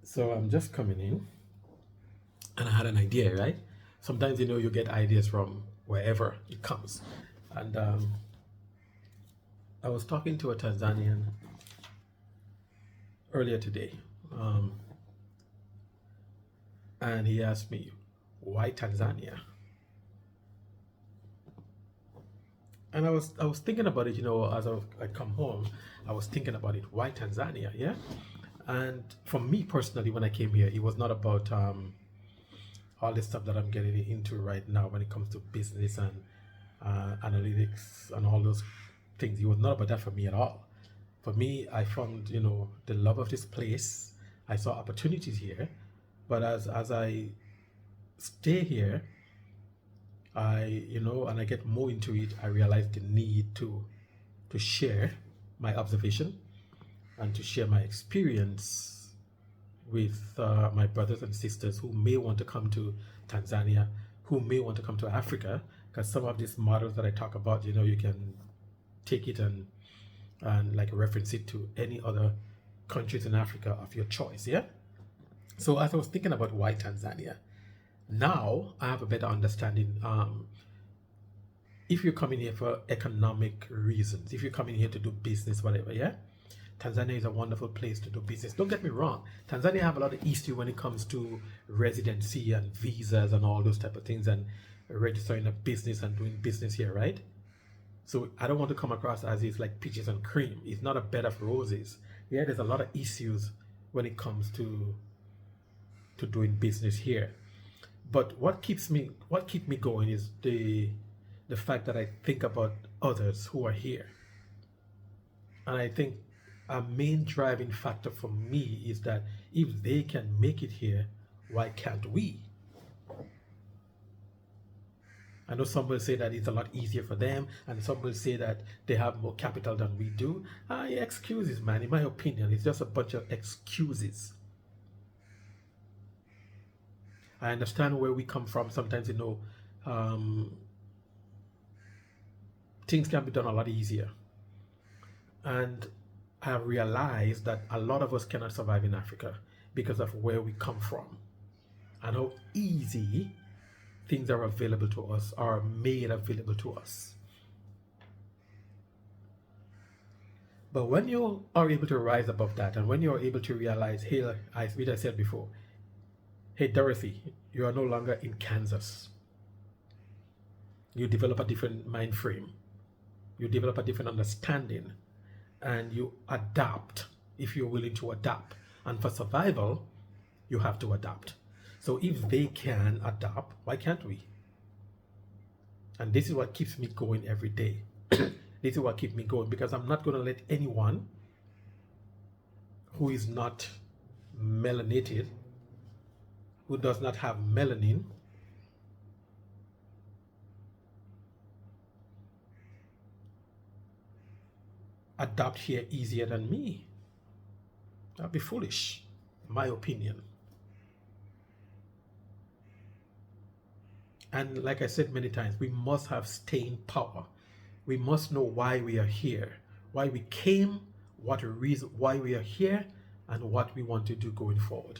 So I'm just coming in and I had an idea, right? Sometimes, you get ideas from wherever it comes. And I was talking to a Tanzanian earlier today, um, and he asked me, why Tanzania? And I was thinking about it, as I come home, I was thinking about it. Why Tanzania? Yeah. And for me personally, when I came here, it was not about all the stuff that I'm getting into right now when it comes to business and analytics and all those things. It was not about that for me at all. For me, I found the love of this place. I saw opportunities here, but as I stay here, and I get more into it, I realize the need to share my observation and to share my experience with my brothers and sisters who may want to come to Tanzania, who may want to come to Africa, because some of these models that I talk about, you can take it and like reference it to any other countries in Africa of your choice. Yeah. So as I was thinking about why Tanzania, now I have a better understanding. If you're coming here for economic reasons, if you're coming here to do business, whatever, yeah, Tanzania is a wonderful place to do business. Don't get me wrong. Tanzania have a lot of issue when it comes to residency and visas and all those type of things and registering a business and doing business here, right? So I don't want to come across as it's like peaches and cream. It's not a bed of roses. Yeah, there's a lot of issues when it comes to doing business here. But what keeps me going is the fact that I think about others who are here. And I think a main driving factor for me is that if they can make it here, why can't we? I know some will say that it's a lot easier for them, and some will say that they have more capital than we do. Excuses, man. In my opinion, it's just a bunch of excuses. I understand where we come from. Sometimes, things can be done a lot easier. And I have realized that a lot of us cannot survive in Africa because of where we come from and how easy things are available to us, are made available to us. But when you are able to rise above that, and when you're able to realize, hey, like I said before, hey, Dorothy, you are no longer in Kansas. You develop a different mind frame. You develop a different understanding, and you adapt if you're willing to adapt. And for survival, you have to adapt. So if they can adapt, why can't we? And this is what keeps me going every day. This is what keeps me going, because I'm not going to let anyone who is not melanated, who does not have melanin, adapt here easier than me. That'd be foolish, in my opinion. And like I said many times, we must have staying power. We must know why we are here, why we came, what a reason why we are here, and what we want to do going forward.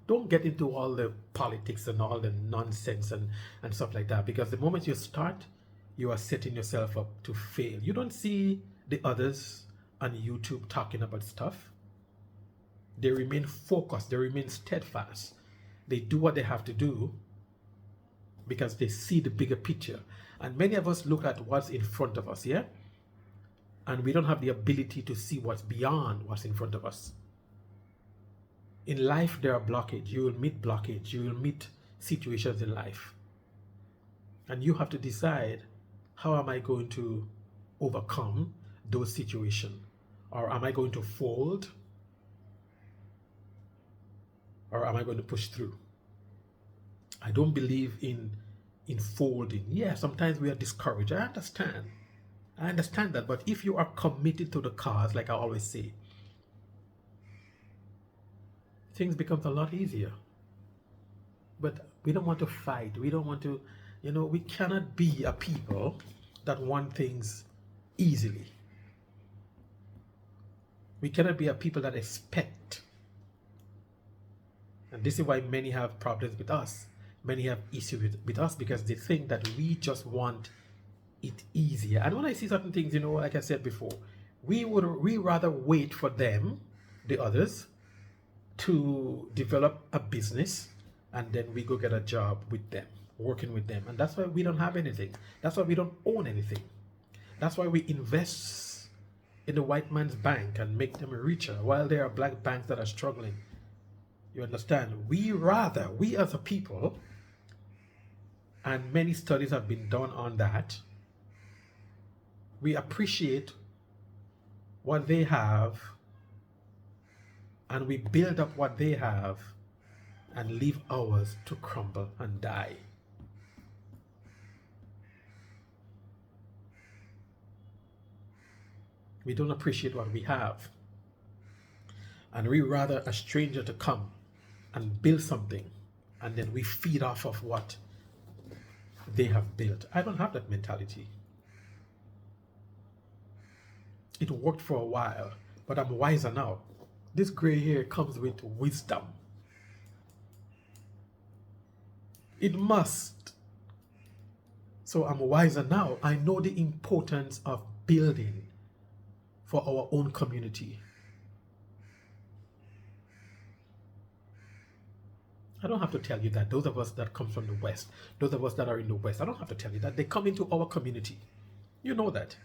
Don't get into all the politics and all the nonsense and stuff like that, because the moment you start, you are setting yourself up to fail. You don't see the others on YouTube talking about stuff. They remain focused, they remain steadfast. They do what they have to do because they see the bigger picture. And many of us look at what's in front of us, yeah? And we don't have the ability to see what's beyond what's in front of us. In life, there are blockages. You will meet blockage. You will meet situations in life. And you have to decide, how am I going to overcome those situations? Or am I going to fold? Or am I going to push through? I don't believe in folding. Yeah, sometimes we are discouraged. I understand that. But if you are committed to the cause, like I always say, things becomes a lot easier. But we don't want to fight. We don't want to, we cannot be a people that want things easily. We cannot be a people that expect And this is why many have problems with us. Many have issues with us because they think that we just want it easier. And when I see certain things, like I said before, we rather wait for them, the others, to develop a business, and then we go get a job with them, working with them. And that's why we don't have anything. That's why we don't own anything. That's why we invest in the white man's bank and make them richer while there are black banks that are struggling. You understand? We as a people, and many studies have been done on that, we appreciate what they have and we build up what they have and leave ours to crumble and die. We don't appreciate what we have. And we rather a stranger to come and build something, and then we feed off of what they have built. I don't have that mentality. It worked for a while, but I'm wiser now. This gray hair comes with wisdom. It must. So I'm wiser now. I know the importance of building for our own community. I don't have to tell you that. Those of us that come from the West, those of us that are in the West, I don't have to tell you that. They come into our community. You know that.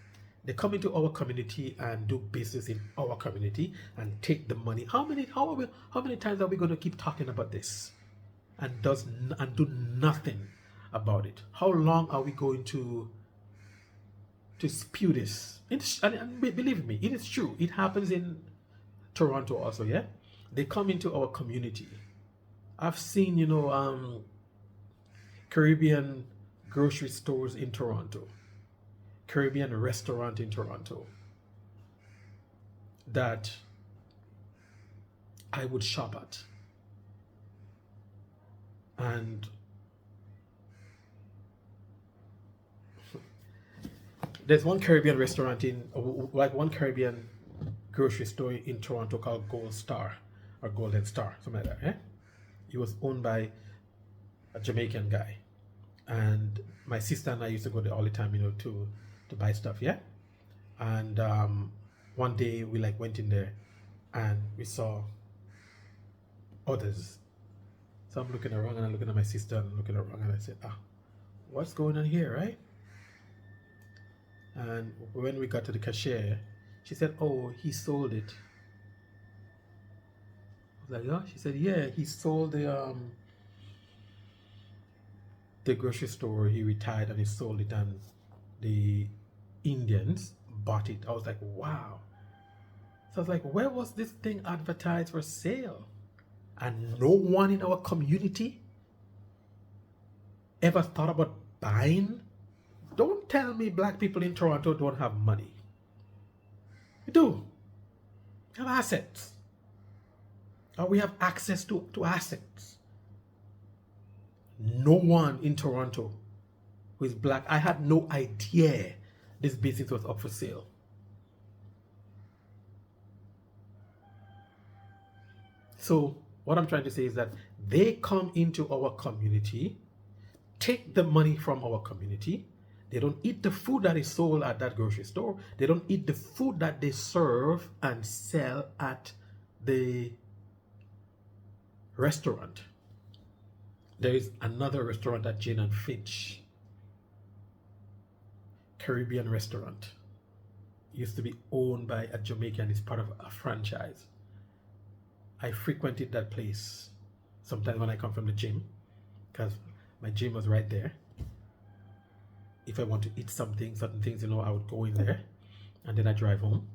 They come into our community and do business in our community and take the money. How many times are we going to keep talking about this and do nothing about it? How long are we going to spew this? And believe me, it is true. It happens in Toronto also, yeah? They come into our community. I've seen, Caribbean grocery stores in Toronto, Caribbean restaurant in Toronto that I would shop at. And there's one Caribbean restaurant one Caribbean grocery store in Toronto called Gold Star or Golden Star, something like that, eh? It was owned by a Jamaican guy. And my sister and I used to go there all the time, to buy stuff, yeah? And one day we went in there and we saw others. So I'm looking around and I'm looking at my sister and looking around and I said, what's going on here, right? And when we got to the cashier, she said, oh, he sold it. I was like, oh? She said, yeah, he sold the grocery store. He retired and he sold it and the Indians bought it. I was like, wow. So I was like, where was this thing advertised for sale? And no one in our community ever thought about buying? Don't tell me black people in Toronto don't have money. We do. We have assets. Or we have access to assets. No one in Toronto who is black, I had no idea this business was up for sale. So what I'm trying to say is that they come into our community, take the money from our community. They don't eat the food that is sold at that grocery store. They don't eat the food that they serve and sell at the restaurant. There is another restaurant at Jane and Finch, Caribbean restaurant. It used to be owned by a Jamaican. It's part of a franchise. I frequented that place sometimes when I come from the gym because my gym was right there. If I want to eat something, certain things, I would go in there and then I drive home.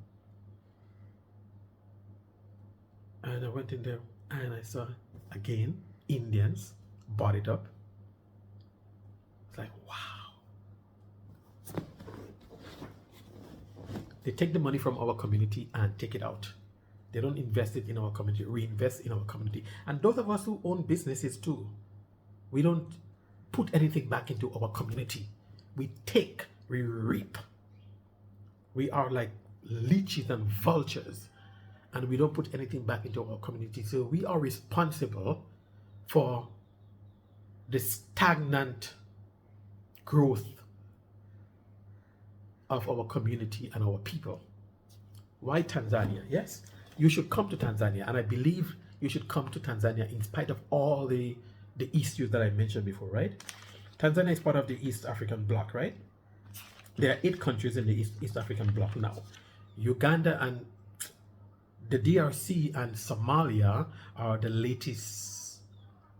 And I went in there and I saw, again, Indians bought it up. It's like, wow. They take the money from our community and take it out. They don't invest it in our community, reinvest in our community. And those of us who own businesses too, we don't put anything back into our community. We take, we reap. We are like leeches and vultures, and we don't put anything back into our community. So we are responsible for the stagnant growth of our community and our people. Why Tanzania? Yes, you should come to Tanzania, and I believe you should come to Tanzania in spite of all the issues that I mentioned before, right? Tanzania is part of the East African bloc, right? There are 8 countries in the East African bloc now. Uganda and the DRC and Somalia are the latest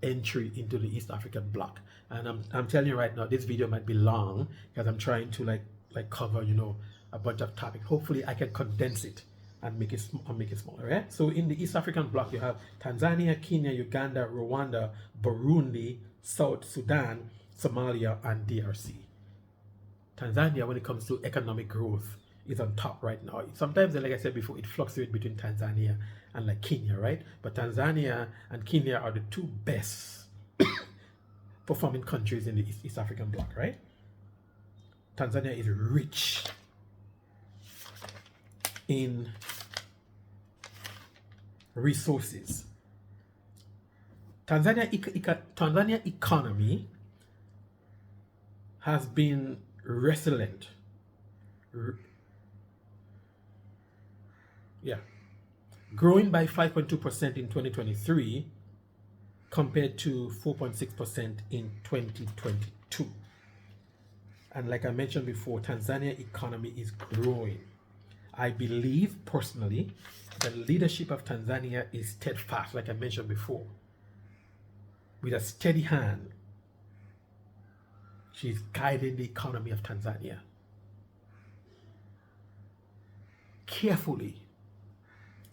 entry into the East African bloc. And I'm telling you right now, this video might be long because I'm trying to like cover, you know, a bunch of topics. Hopefully I can condense it and make it smaller, right? So in the East African bloc, you have Tanzania, Kenya, Uganda, Rwanda, Burundi, South Sudan, Somalia, and DRC. Tanzania, when it comes to economic growth, is on top right now. Sometimes, like I said before, it fluctuates between Tanzania and like Kenya, right? But Tanzania and Kenya are the 2 best performing countries in the East African bloc, right? Tanzania is rich in resources. Tanzania economy has been resilient. Growing by 5.2% in 2023 compared to 4.6% in 2022. And like I mentioned before, Tanzania economy is growing. I believe personally the leadership of Tanzania is steadfast, like I mentioned before. With a steady hand, she's guiding the economy of Tanzania. Carefully.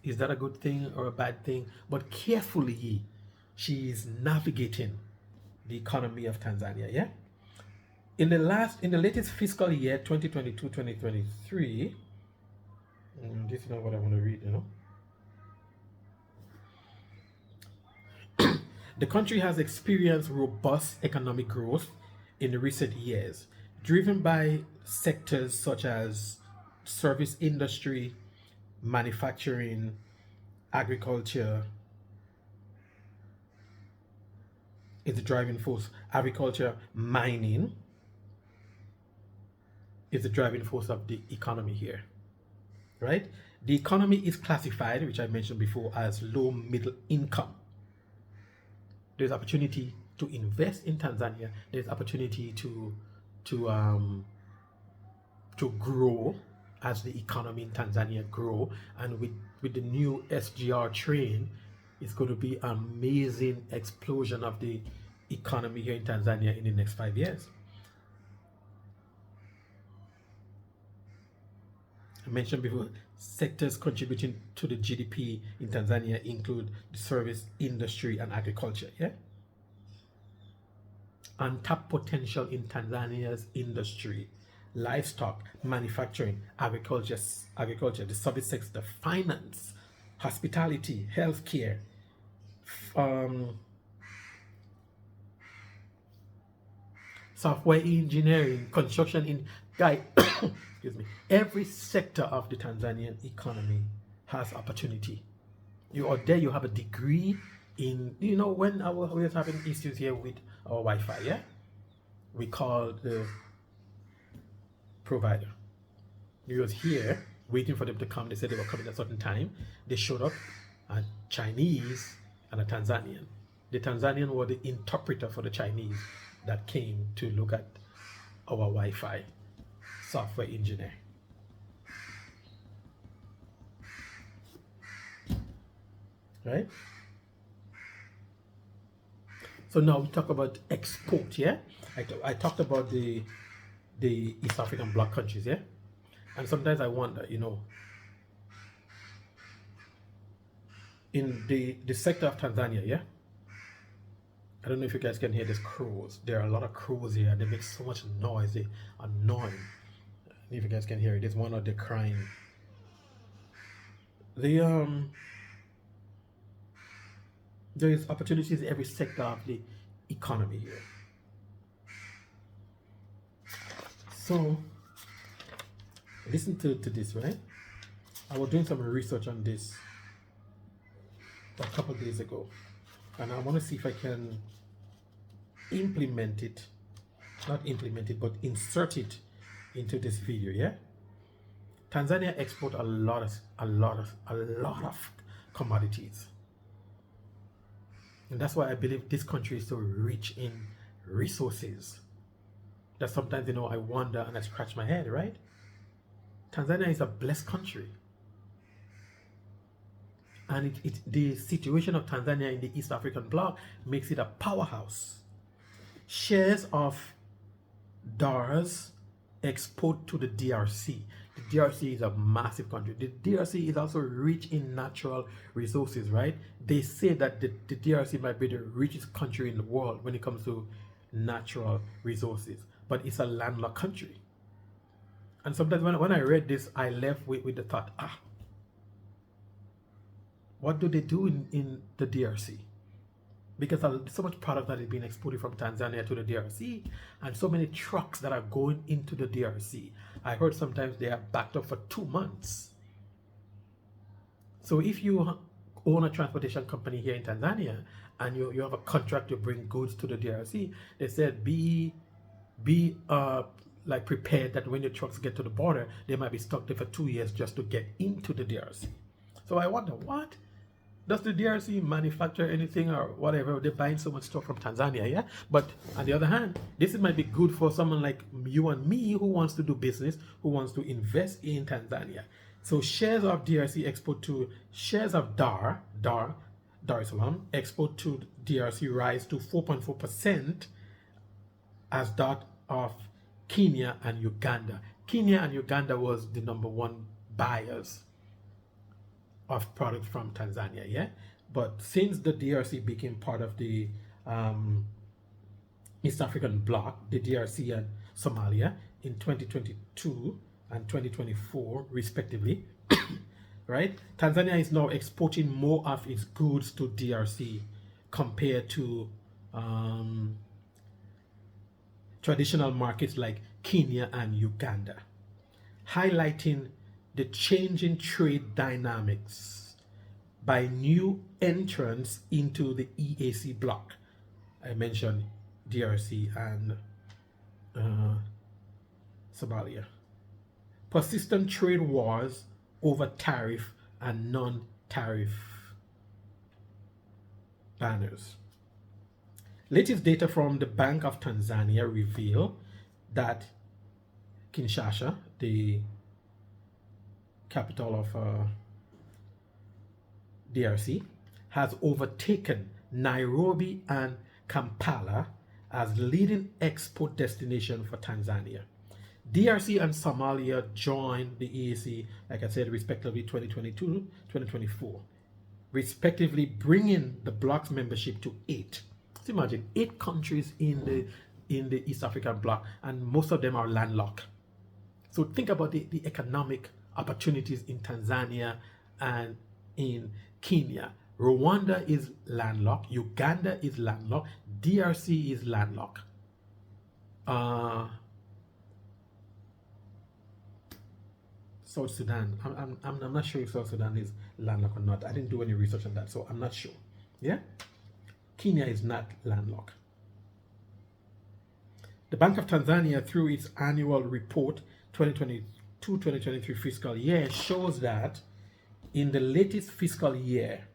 Is that a good thing or a bad thing? But carefully, she is navigating the economy of Tanzania, yeah? In the latest fiscal year, 2022-2023, this is not what I want to read, you know. The country has experienced robust economic growth in recent years, driven by sectors such as service industry, manufacturing, agriculture is the driving force. Agriculture, mining is the driving force of the economy here, right? The economy is classified, which I mentioned before, as low middle income. There's opportunity to invest in Tanzania. There's opportunity to grow as the economy in Tanzania grow, and with the new SGR train, it's going to be an amazing explosion of the economy here in Tanzania in the next 5 years. I mentioned before, sectors contributing to the GDP in Tanzania include the service industry and agriculture, yeah? Untapped potential in Tanzania's industry, livestock, manufacturing, agriculture, the service sector, finance, hospitality, healthcare, software engineering, construction, excuse me, every sector of the Tanzanian economy has opportunity. You are there, you have a degree in, you know, when we were having issues here with our Wi-Fi, yeah? We called the provider. We was here waiting for them to come. They said they were coming at a certain time. They showed up, a Chinese and a Tanzanian. The Tanzanian were the interpreter for the Chinese that came to look at our Wi-Fi, software engineer. Right? So now we talk about export, yeah? I talked about the East African bloc countries, yeah? And sometimes I wonder, you know, in the sector of Tanzania, yeah? I don't know if you guys can hear these crows. There are a lot of crows here, and they make so much noise. They are annoying. If you guys can hear it, there's one out there crying. There is opportunities in every sector of the economy here. So, listen to this, right? I was doing some research on this a couple of days ago. and I want to see if I can implement it, not implement it, but insert it into this video. Yeah, Tanzania export a lot of commodities, and that's why I believe this country is so rich in resources that sometimes, I wonder and I scratch my head, right? Tanzania is a blessed country, and the situation of Tanzania in the East African bloc makes it a powerhouse. Shares of DARS export to the DRC. The DRC is a massive country. The DRC is also rich in natural resources, right? They say that the DRC might be the richest country in the world when it comes to natural resources, but it's a landlocked country. And sometimes when I read this, I left with the thought, what do they do in the DRC? Because so much product that is being exported from Tanzania to the DRC, and so many trucks that are going into the DRC. I heard sometimes they are backed up for 2 months. So if you own a transportation company here in Tanzania and you have a contract to bring goods to the DRC, they said be like prepared that when your trucks get to the border, they might be stuck there for 2 years just to get into the DRC. So I wonder, what? Does the DRC manufacture anything or whatever? They're buying so much stuff from Tanzania, yeah? But on the other hand, this might be good for someone like you and me who wants to do business, who wants to invest in Tanzania. So shares of DRC export to, shares of Dar es Salaam export to DRC rise to 4.4% as that of Kenya and Uganda. Kenya and Uganda was the #1 buyers of products from Tanzania, yeah? But since the DRC became part of the East African bloc, the DRC and Somalia, in 2022 and 2024, respectively, right? Tanzania is now exporting more of its goods to DRC compared to traditional markets like Kenya and Uganda, highlighting the changing trade dynamics by new entrants into the EAC bloc. I mentioned DRC and Somalia. Persistent trade wars over tariff and non-tariff banners. Latest data from the Bank of Tanzania reveal that Kinshasa, the capital of DRC, has overtaken Nairobi and Kampala as leading export destination for Tanzania. DRC and Somalia joined the EAC, like I said, respectively 2022, 2024, respectively bringing the bloc's membership to 8. So imagine 8 countries in the East African bloc, and most of them are landlocked. So think about the economic opportunities in Tanzania and in Kenya. Rwanda is landlocked, Uganda is landlocked, DRC is landlocked. South Sudan, I'm not sure if South Sudan is landlocked or not. I didn't do any research on that, so I'm not sure. Yeah, Kenya is not landlocked. The Bank of Tanzania, through its annual report 2022-2023 fiscal year, shows that in the latest fiscal year,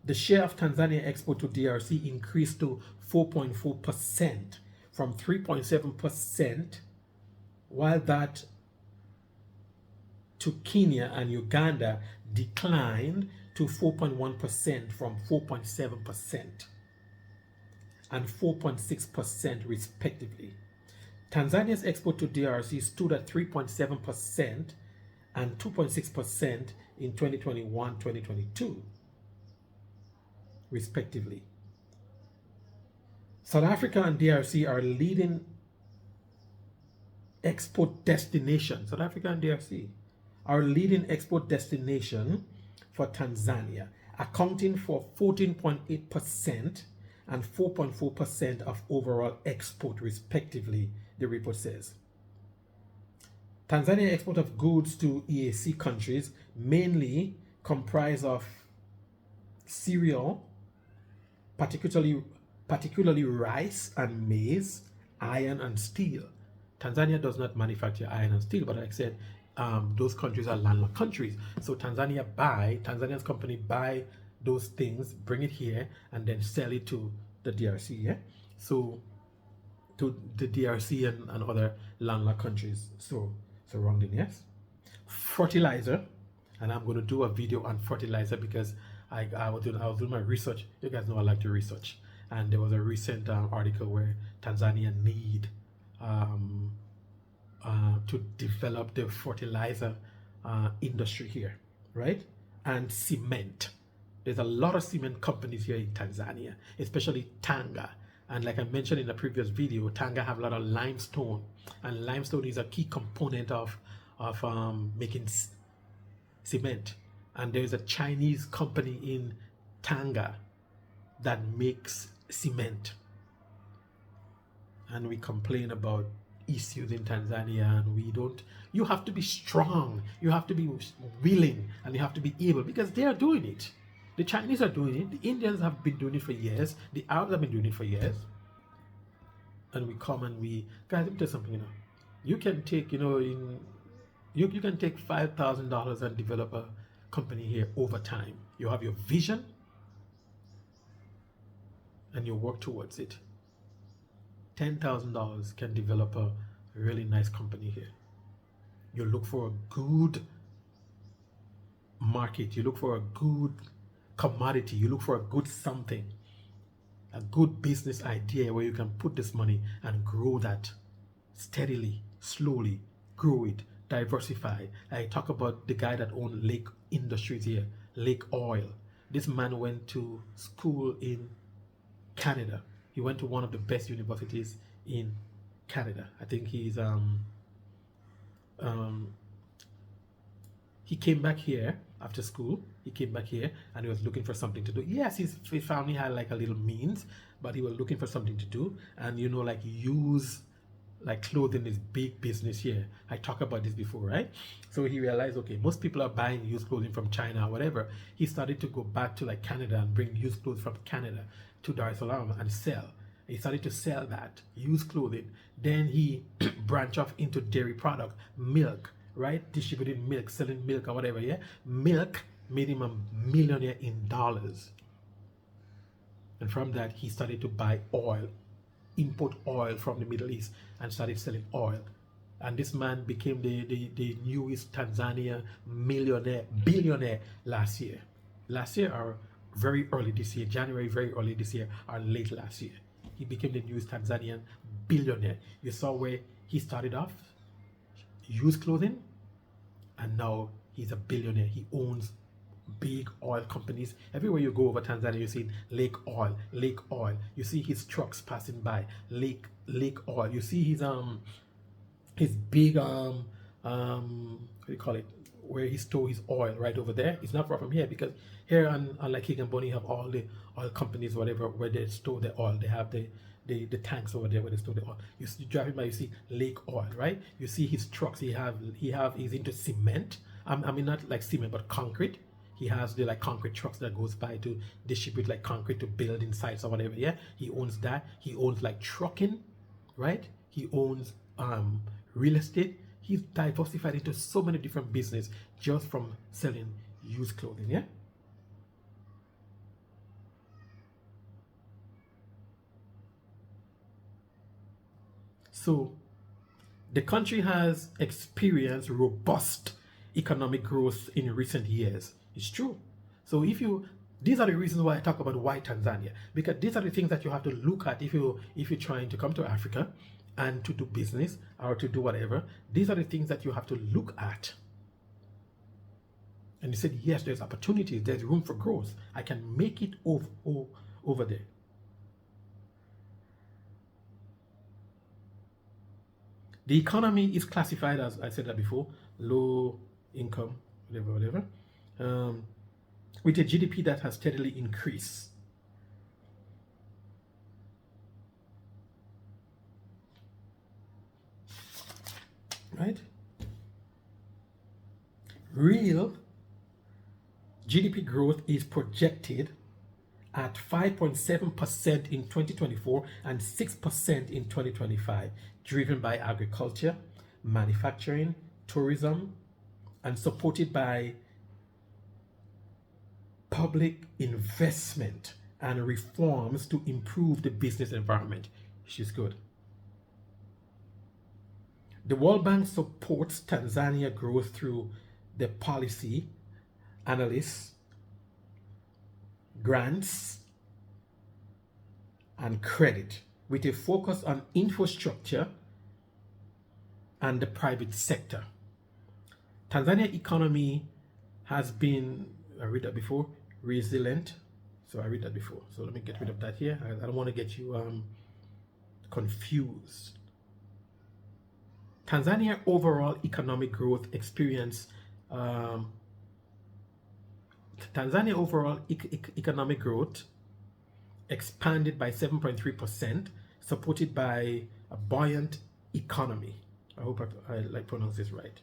the share of Tanzania export to DRC increased to 4.4% from 3.7%, while that to Kenya and Uganda declined to 4.1% from 4.7% and 4.6% respectively. Tanzania's export to DRC stood at 3.7% and 2.6% in 2021-2022 respectively. South Africa and DRC are leading export destinations. South Africa and DRC are leading export destination for Tanzania, accounting for 14.8% and 4.4% of overall export respectively, the report says. Tanzania export of goods to EAC countries mainly comprise of cereal, particularly rice and maize, iron and steel. Tanzania does not manufacture iron and steel, but like I said, those countries are landlocked countries. So Tanzania's company buy those things, bring it here, and then sell it to the DRC. Yeah, so to the DRC and other landlocked countries surrounding. Yes, fertilizer, and I'm going to do a video on fertilizer because I was doing my research. You guys know I like to research, and there was a recent article where Tanzania need to develop the fertilizer industry here, right? And cement. There's a lot of cement companies here in Tanzania, especially Tanga. And like I mentioned in the previous video, Tanga have a lot of limestone, and limestone is a key component of making cement. And there's a Chinese company in Tanga that makes cement. And we complain about issues in Tanzania, and we don't. You have to be strong, you have to be willing, and you have to be able, because they are doing it. The Chinese are doing it, the Indians have been doing it for years, the Arabs have been doing it for years. And we come and guys, let me tell you something, you can take, you can take $5,000 and develop a company here over time. You have your vision and you work towards it. $10,000 can develop a really nice company here. You look for a good market, you look for a good commodity, you look for a good something, a good business idea where you can put this money and grow that steadily, slowly, grow it, diversify. I talk about the guy that owned Lake Industries here, Lake Oil. This man went to school in Canada. He went to one of the best universities in Canada. I think he came back here after school. He came back here and he was looking for something to do. Yes, his family had like a little means, but he was looking for something to do. And like clothing is big business here. I talked about this before, right? So he realized, okay, most people are buying used clothing from China or whatever. He started to go back to like Canada and bring used clothes from Canada to Dar es Salaam and sell. He started to sell that used clothing. Then he branched off into dairy product, milk, right? Distributing milk, selling milk or whatever. Yeah, milk made him a millionaire in dollars. And from that, he started to buy oil, import oil from the Middle East, and started selling oil. And this man became the newest Tanzania billionaire last year. Or very early this year, January, very early this year, or late last year. He became the newest Tanzanian billionaire. You saw where he started off, used clothing, and now he's a billionaire. He owns big oil companies. Everywhere you go over Tanzania, you see Lake Oil. You see his trucks passing by, Lake Oil. You see his big what do you call it, where he store his oil right over there. It's not far from here, because here on like Kigamboni, you have all the oil companies, whatever, where they store the oil. They have the tanks over there where they store the oil. You drive by, you see Lake Oil, right? You see his trucks. He's into cement. I mean, not like cement, but concrete. He has the like concrete trucks that goes by to distribute like concrete to building sites or whatever. Yeah, he owns that. He owns like trucking, right? He owns real estate. He's diversified into so many different business just from selling used clothing. Yeah. So the country has experienced robust economic growth in recent years. It's true. So these are the reasons why I talk about why Tanzania, because these are the things that you have to look at if you're trying to come to Africa and to do business or to do whatever. These are the things that you have to look at. And he said, yes, there's opportunities, there's room for growth. I can make it over there. The economy is classified as, I said that before, low income, whatever, with a GDP that has steadily increased. Right? Real GDP growth is projected at 5.7% in 2024 and 6% in 2025, driven by agriculture, manufacturing, tourism, and supported by public investment and reforms to improve the business environment. She's good. The World Bank supports Tanzania growth through the policy, analysts, grants, and credit, with a focus on infrastructure and the private sector. Tanzania economy has been, I read that before, resilient. So I read that before. So let me get rid of that here. I don't want to get you confused. Tanzania overall economic growth experienced Tanzania overall economic growth expanded by 7.3%, supported by a buoyant economy. I hope I pronounce this right.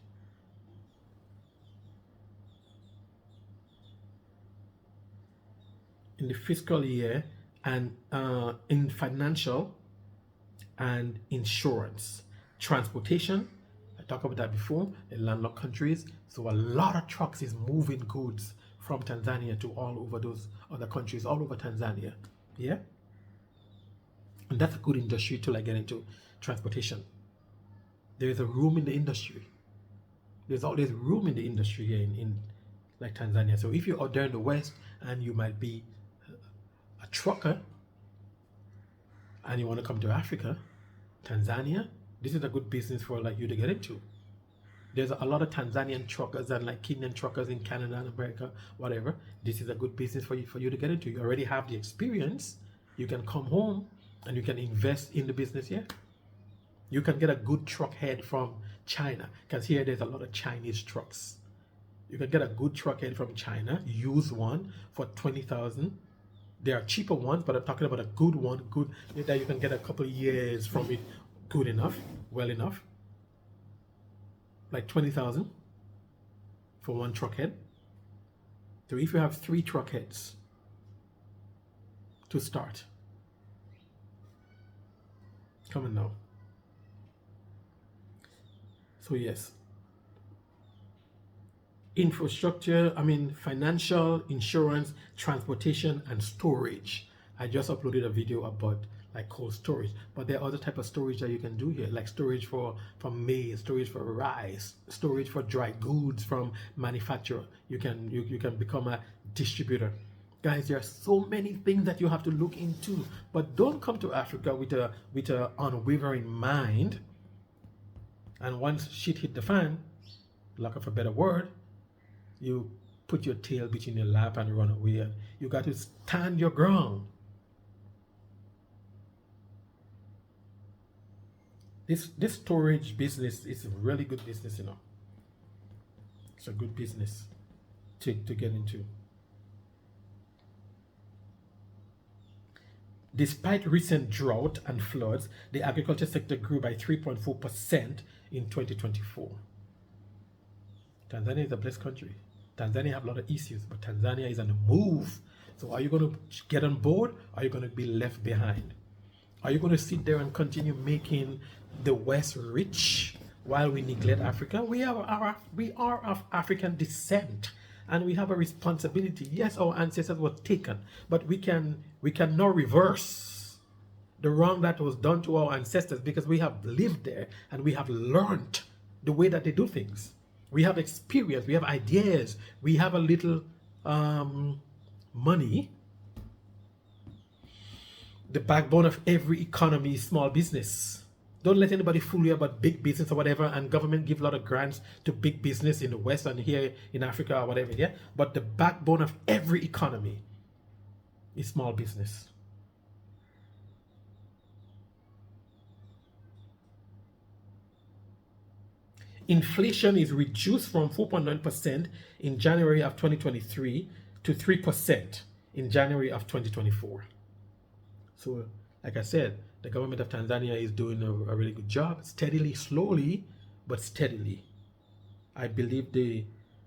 In the fiscal year, and in financial and insurance, transportation, I talked about that before, in landlocked countries. So a lot of trucks is moving goods from Tanzania to all over those other countries, all over Tanzania. Yeah, and that's a good industry to like get into, transportation. There is a room in the industry. There's always room in the industry here in like Tanzania. So if you're out there in the West and you might be a trucker and you want to come to Africa, Tanzania, this is a good business for like you to get into. There's a lot of Tanzanian truckers and like Kenyan truckers in Canada and America, whatever. This is a good business for you to get into. You already have the experience. You can come home and you can invest in the business here. You can get a good truck head from China, because here there's a lot of Chinese trucks. You can get a good truck head from China, use one for 20,000. There are cheaper ones, but I'm talking about a good one, good that you can get a couple of years from it, good enough, well enough. Like 20,000 for one truck head. So if you have 3 truck heads to start, come on now. So yes, infrastructure, financial, insurance, transportation, and storage. I just uploaded a video about like cold storage, but there are other type of storage that you can do here, like storage for maize, storage for rice, storage for dry goods from manufacturer. You can become a distributor. Guys, there are so many things that you have to look into, but don't come to Africa with a unwavering mind. And once shit hit the fan, lack of a better word, you put your tail between your lap and run away. You got to stand your ground. This storage business is a really good business, you know. It's a good business to get into. Despite recent drought and floods, the agriculture sector grew by 3.4% in 2024. Tanzania is a blessed country. Tanzania have a lot of issues, but Tanzania is on the move. So are you going to get on board? Or are you going to be left behind? Are you going to sit there and continue making the West rich while we neglect Africa? We are of African descent, and we have a responsibility. Yes, our ancestors were taken, but we can now reverse the wrong that was done to our ancestors, because we have lived there and we have learned the way that they do things. We have experience, we have ideas, we have a little money. The backbone of every economy is small business. Don't let anybody fool you about big business or whatever, and government give a lot of grants to big business in the West and here in Africa or whatever, yeah? But the backbone of every economy is small business. Inflation is reduced from 4.9% in January of 2023 to 3% in January of 2024. So, like I said, the government of Tanzania is doing a really good job, steadily, slowly, but steadily. I believe the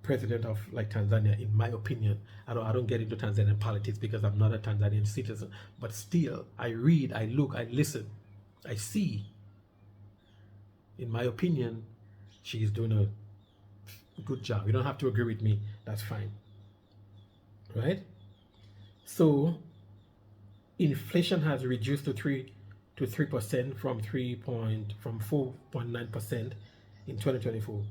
president of like Tanzania, in my opinion. I don't get into Tanzanian politics because I'm not a Tanzanian citizen, but still I read, I look, I listen, I see. In my opinion, she's doing a good job. You don't have to agree with me, that's fine, right? So inflation has reduced to 3% from 4.9% in 2024.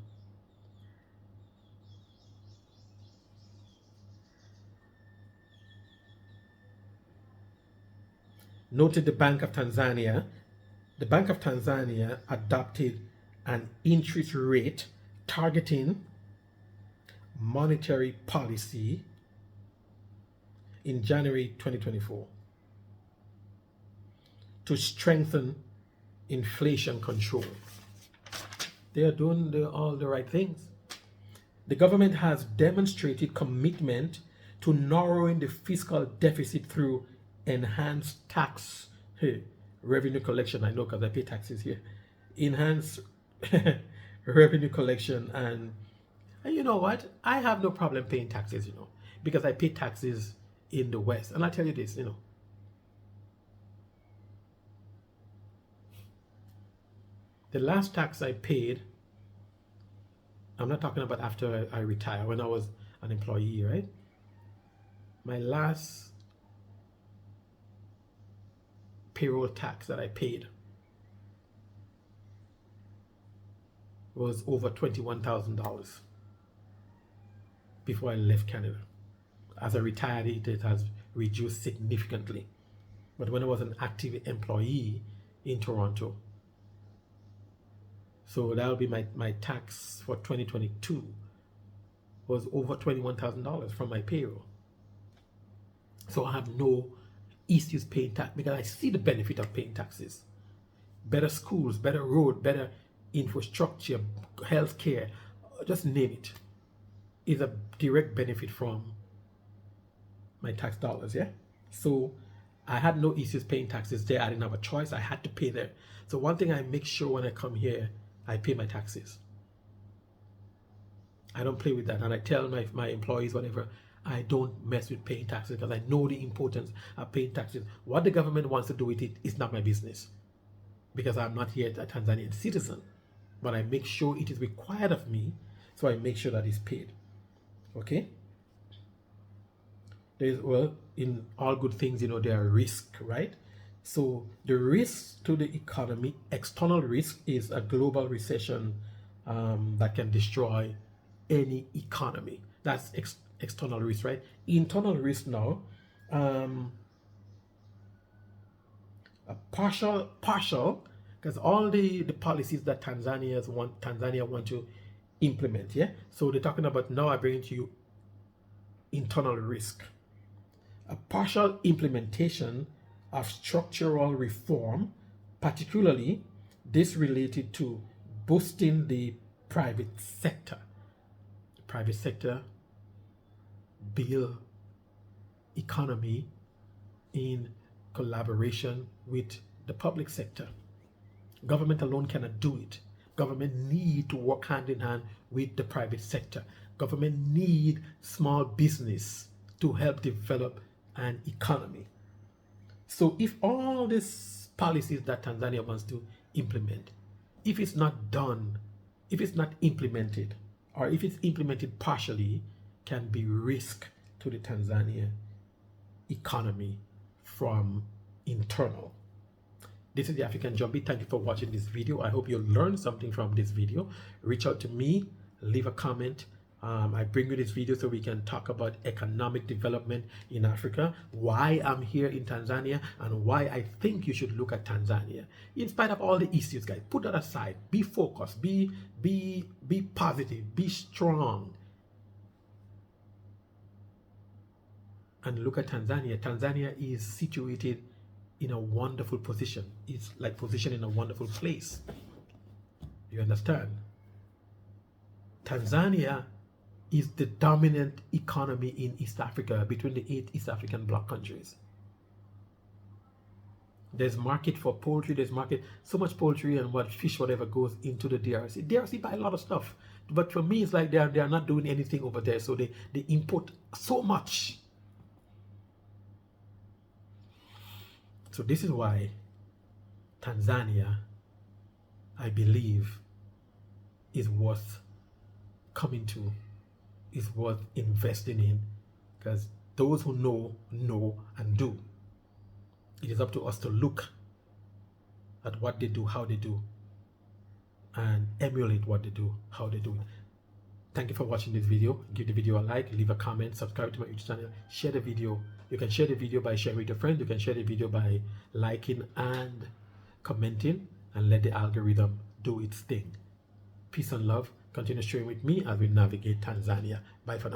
Noted the Bank of Tanzania. The Bank of Tanzania adopted an interest rate targeting monetary policy in January 2024 to strengthen inflation control. They are doing all the right things. The government has demonstrated commitment to narrowing the fiscal deficit through enhanced tax revenue collection. I know because I pay taxes here. Enhanced revenue collection, and you know what? I have no problem paying taxes, because I pay taxes in the West. And I tell you this, the last tax I paid, I'm not talking about after I retire, when I was an employee, right? My last payroll tax that I paid was over $21,000 before I left Canada. As a retiree, it has reduced significantly. But when I was an active employee in Toronto, so that'll be my tax for 2022 was over $21,000 from my payroll. So I have no issues paying tax because I see the benefit of paying taxes. Better schools, better road, better infrastructure, healthcare, just name it, is a direct benefit from my tax dollars, yeah? So I had no issues paying taxes there. I didn't have a choice. I had to pay there. So one thing I make sure when I come here, I pay my taxes. I don't play with that. And I tell my employees, whatever, I don't mess with paying taxes because I know the importance of paying taxes. What the government wants to do with it is not my business, because I'm not yet a Tanzanian citizen. But I make sure it is required of me, so I make sure that it's paid. Okay? Well, in all good things, there are risks, right? So the risk to the economy, external risk, is a global recession that can destroy any economy. That's external risk, right? Internal risk now, a partial, because all the policies that Tanzania want to implement, yeah? So they're talking about, now I bring it to you, internal risk. A partial implementation of structural reform, particularly this related to boosting the private sector. The private sector build economy in collaboration with the public sector. Government alone cannot do it. Government need to work hand in hand with the private sector. Government need small business to help develop an economy. So if all these policies that Tanzania wants to implement, if it's not done, if it's not implemented, or if it's implemented partially, can be risk to the Tanzania economy from internal. This is the African Jumpy. Thank you for watching this video. I hope you learned something from this video. Reach out to me, leave a comment. I bring you this video so we can talk about economic development in Africa, why I'm here in Tanzania, and why I think you should look at Tanzania. In spite of all the issues, guys, put that aside. Be focused. Be positive. Be strong. And look at Tanzania. Tanzania is situated in a wonderful position. It's like positioned in a wonderful place. You understand? Tanzania is the dominant economy in East Africa between the 8 East African bloc countries. There's market for poultry, there's market, so much poultry and fish, whatever goes into the DRC. DRC buy a lot of stuff. but for me, it's like they are not doing anything over there. So they import so much. So this is why Tanzania, I believe, is worth coming to, is worth investing in, because those who know and do. It is up to us to look at what they do, how they do, and emulate what they do, how they do it. Thank you for watching this video. Give the video a like, leave a comment, subscribe to my YouTube channel, share the video. You can share the video by sharing with your friends. You can share the video by liking and commenting, and let the algorithm do its thing. Peace and love. Continue sharing with me as we navigate Tanzania. Bye for now.